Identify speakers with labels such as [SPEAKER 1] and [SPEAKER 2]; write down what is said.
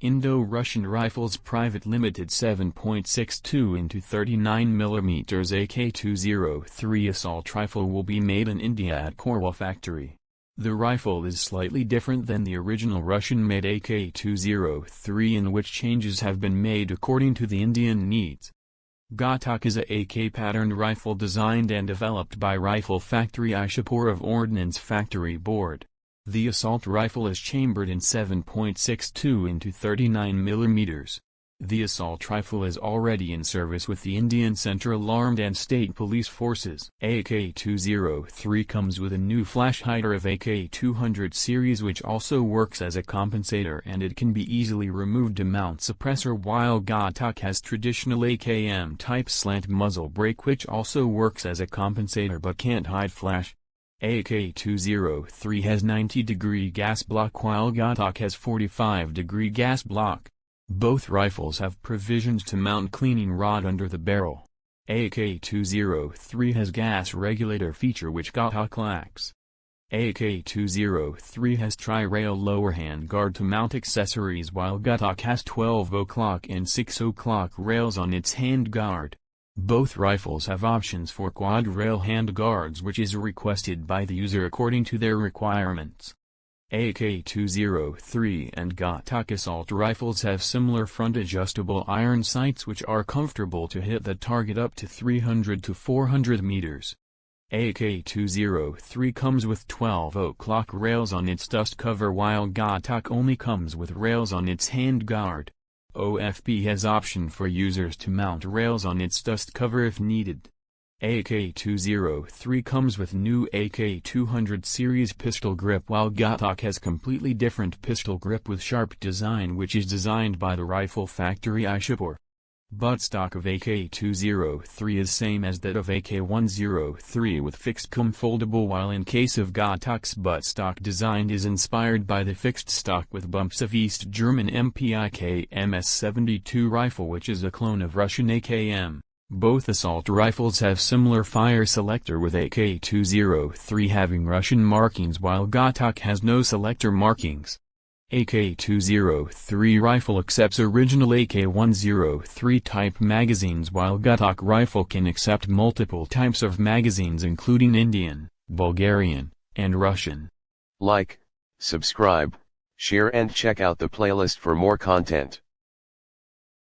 [SPEAKER 1] Indo-Russian Rifles Private Limited 7.62 into 39mm AK-203 assault rifle will be made in India at Korwa factory. The rifle is slightly different than the original Russian-made AK-203 in which changes have been made according to the Indian needs. GHAATAK is a AK-patterned rifle designed and developed by Rifle Factory Ishapore of Ordnance Factory Board. The assault rifle is chambered in 7.62 into 39mm. The assault rifle is already in service with the Indian Central Armed and State Police Forces. AK-203 comes with a new flash hider of AK-200 series which also works as a compensator, and it can be easily removed to mount suppressor, while GHAATAK has traditional AKM type slant muzzle brake which also works as a compensator but can't hide flash. AK-203 has 90° gas block while GHAATAK has 45° gas block. Both rifles have provisions to mount cleaning rod under the barrel. AK-203 has gas regulator feature which GHAATAK lacks. AK-203 has tri-rail lower handguard to mount accessories while GHAATAK has 12 o'clock and 6 o'clock rails on its handguard. Both rifles have options for quad rail handguards which is requested by the user according to their requirements. AK-203 and GHAATAK assault rifles have similar front adjustable iron sights which are comfortable to hit the target up to 300 to 400 meters. AK-203 comes with 12 o'clock rails on its dust cover while GHAATAK only comes with rails on its handguard. OFB has option for users to mount rails on its dust cover if needed. AK-203 comes with new AK-200 series pistol grip while GHAATAK has completely different pistol grip with sharp design which is designed by the Rifle Factory Ishapore. Buttstock of AK-203 is same as that of AK-103 with fixed cum foldable, while in case of GHAATAK's buttstock design is inspired by the fixed stock with bumps of East German MPIK MS-72 rifle which is a clone of Russian AKM. Both assault rifles have similar fire selector with AK-203 having Russian markings while GHAATAK has no selector markings. AK-203 rifle accepts original AK-103 type magazines while GHAATAK rifle can accept multiple types of magazines including Indian, Bulgarian, and Russian.
[SPEAKER 2] Like, subscribe, share and check out the playlist for more content.